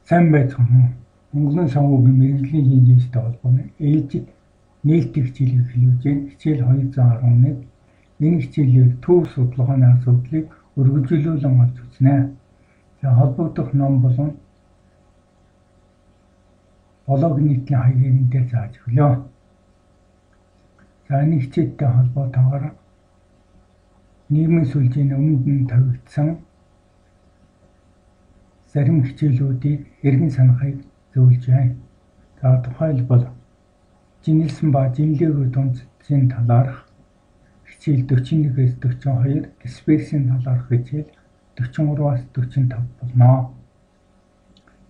Сайн байцгаана уу? Монголын санхүүгийн мэргэжлийн хинжээстэй холбооны ээлжид нээлттэй хичээлийг эхлүүлж байна. Хичээл 211. Энэ хичээлээр төв судалгааны асуудлыг үргэлжлүүлэн олж үзнэ. За холбогдох ном болон блогийн нийтлийн хаягийг энэ дээр зааж өглөө. За энэ хичээлтэй холбоотойгоор нийгмийн сүлжээний өмнөд нь тавигдсан зарим хичээлүүдийг эргэн санахыг зөвлөж байна. За тухайлбал жинэлсэн ба жинлээгүй тунцын талаарх хичээл 41-ээс 42, дисперсийн талаарх хичээл 43-аас 45 болно.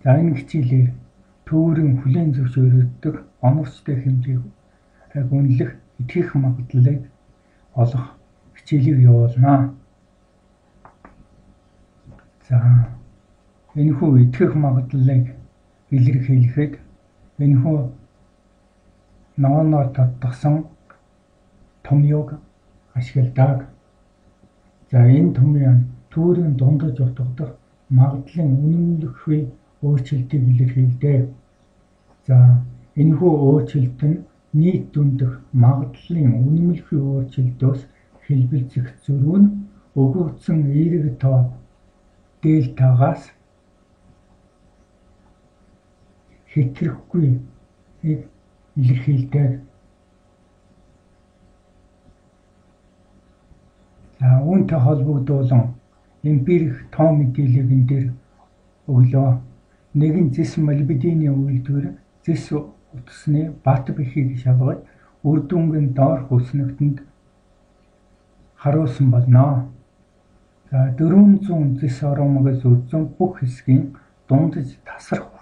За энэ хичээлээр төвөрийн хүлээн зөвшөөрөгдөх оновчтой хэмжээг үнэлэх итгэх магадлалыг олох хичээлийг явуулна. За энэхүү итгэх магадлалыг илэрхийлэхэд энэхүү нооноор татдагсан томьёог ашигладаг. За энэ томьёо нь төвөрийн дундаж утгадах магадлалын үнэмлэхүй өөрчлөлтийг илэрхийлдэг. За энэхүү өөрчлөлт нь нийт дүндх магадлалын үнэмлэхүй өөрчлөлтөөс хэлбэлзэх зөрүү нь өгөгдсөн эерэг тоо дельтагаас хэтрэхгүйг илэрхийлдэг. За үүнтэй холбогдуулан эмпирик тоо мэдээллийг энэ дээр өглөө. Нэг нь зис молибдений үйлдвэр зис утасны бат бэхийг шалгаж үр дүнгийн доорх үснэгтэнд харуулсан болно. За 400 зис оромогоос үзсэн бүх хэсгийн дундаж тасрах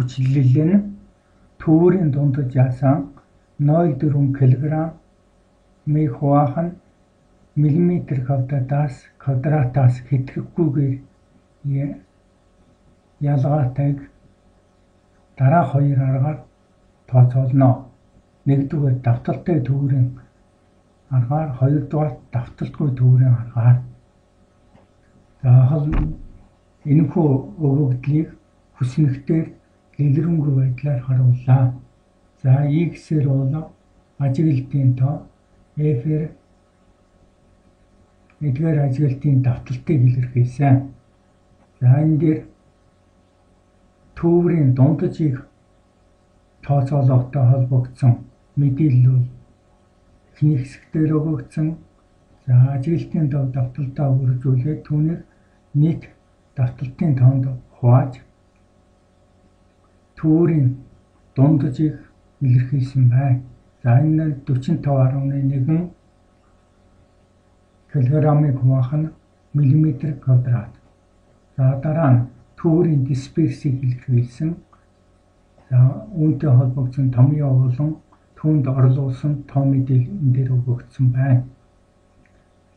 хүчлэл нь төвөрийн дундаж яасан 0,4 кг хуваах нь миллиметр квадратаас хэтрэхгүйгээр ялгаатайг дараах хоёр аргаар тооцоолно. Нэгдүгээр давталтай төвөрийн аргаар, хоёрдугаар давталгүй төвөрийн аргаар. За энэхүү өгөгдлийг хүснэгтээр дэлгэрэнгүй байдлаар харууллаа. За X-ээр бол ажиглалтын тоо, F-ээр эдгээр ажиглалтын давталтыг илэрхийлсэн. За энэ дээр төвөрийн дундажийг тооцоолготой холбогдсон мэдээлэл бол эхний хэсгээр өгөгдсөн. За ажиглалтын тоо давталтаа үржүүлээд түүнийг нийт давталтын тоонд хувааж төвөрийн дундажийг илэрхийлсэн байна. За энэ нь 45.1 кг-ыг хуваах нь миллиметр квадрат. За дараа нь төвөрийн дисперсийг илэрхийлсэн. За үүнтэй холбогдсон томьёо болон түүнд орлуулсан тоо мэдээлэл энэ дээр өгөгдсөн байна.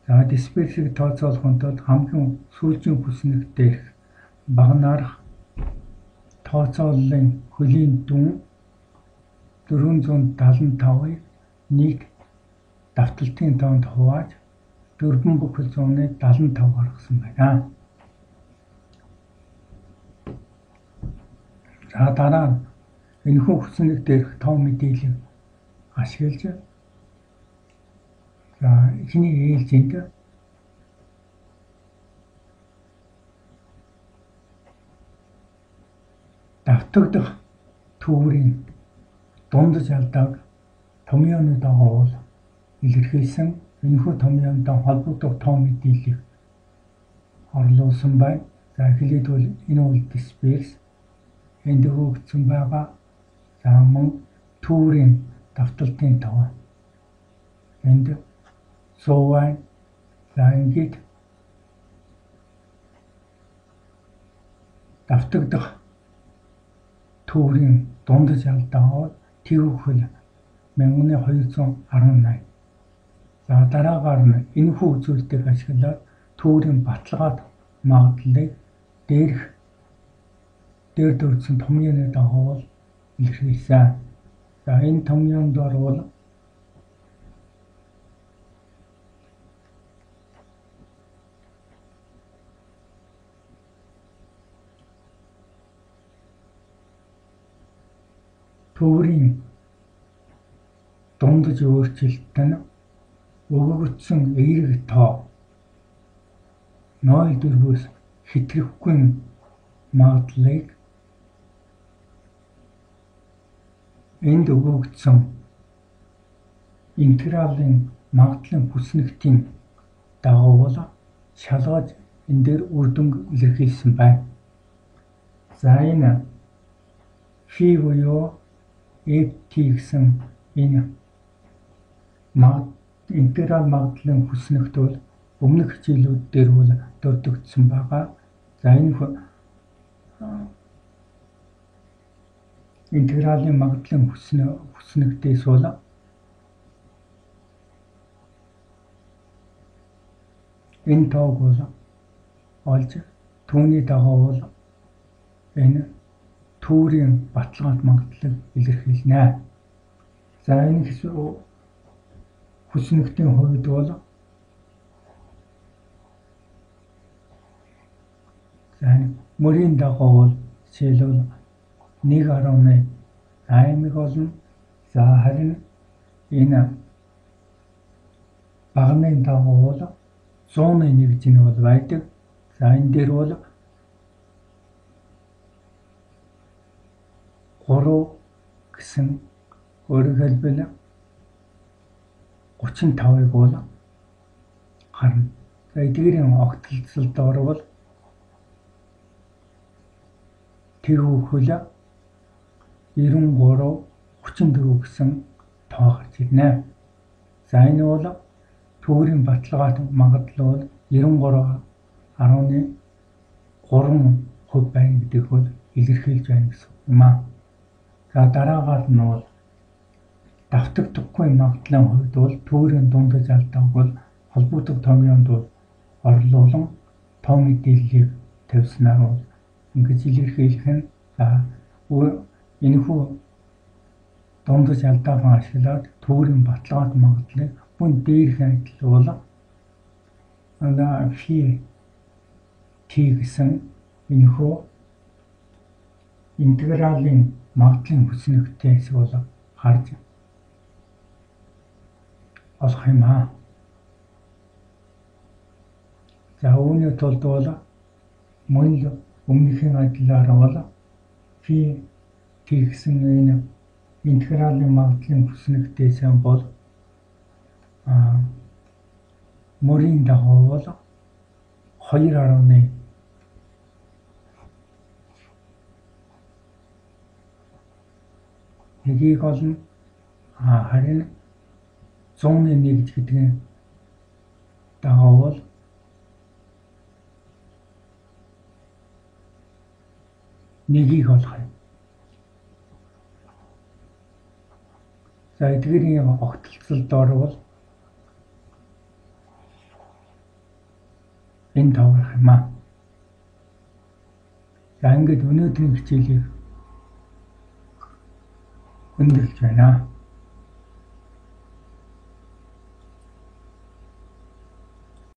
За дисперсийг тооцоолохын тулд хамгийн сүүлийн хүснэгт дээрх багнаарх тооцооллын хөлийн дүн 475-ыг нийт давталтын тоонд хувааж 4/175 гаргасан байна. За дараа нь энэхүү хүснэг дээрх тоо мэдээллийг ашиглаж за эхний ээлжинд давтагдах төвөрийн дундаж алдааг томьёоны дагуу илэрхийлсэн. Энэхүү томьёонтой холбогдох тоо мэдээллийг орлуулсан байна. За эхлээд бол энэ бол дисперс энд өгөгдсөн байгаа. За мөн төвөрийн давталтын тоо энд 100 байна. За ингээд давтагдах төвөрийн дундаж алдаа бол тэгвэл 1218. За дараагаар нь энэхүү үзүүлэлтийг ашиглаад төвөрийн баталгаат магадлалыг дээр дурдсан томьёоны дагуу илэрхийлсэн. За энэ томьёонд бол төвөрийн дундаж өөрчлөлт нь өгөгдсөн эерэг тоо 0.4-өөс хэтрэхгүй магадлалыг энд өгөгдсөн интегралийн магадлалын хүснэгтийн дагуу бол шалгаж энэ дээр үр дүнг илэрхийлсэн байна. За энэ фи буюу ft гэсэн энэ интеграл магадлалын хүснэгт бол өмнөх хичээлүүд дээр бол дурддагдсан байгаа. За энэ интегралийн магадлалын хүснэгтээс бол энэ тоог бол олж түүний дагуу бол энэ төвөрийн баталгаат магадлалыг илэрхийлнэ. За энэ хүснэгтийн хувьд бол мөрийн дагуу бол жишээлбэл 1.8 аймаг болно. За харин энэ багны дагуу бол 100-ны нэгж нь бол байдаг. За энэ дээр бол 3 гэсэн өөрөөр хэлбэл 35-ыг бол гарна. За эдгээрийн огтлцол доор бол тэгвэл 93-34 гэсэн тоо гарч ирнэ. За энэ бол төвөрийн баталгаат магадлал бол 93.3% байна гэдгийг бол илэрхийлж байна гэсэн юм аа. За дараагаар нь бол давтагдахгүй магадлалын хувьд бол төвөрийн дундаж алдааг бол холбогдох томьёонд бол орлуулан том мэдээллийг тавьснаар бол ингэж илэрхийлэх нь энэхүү дундаж алдаагаа ашиглаад төвөрийн баталгаат магадлалыг мөн дээрх адил бол фи гэсэн энэхүү интегралийн магадлалын хүснэгтээс бол харж олох юм аа. За үүний тулд бол мөн л өмнөхийн адилаар бол фи гэсэн энэ интегралийн магадлалын хүснэгтээс бол мөрийн дагуу бол 2.1 нэгийг олно. Харин 100-ны нэгж гэдэг дагуу бол нэгийг олох юм. За эдгээрийн огтлцол доор бол энэ таврах юм аа. За ингээд өнөөдрийн хичээлийг өндөрлж байна.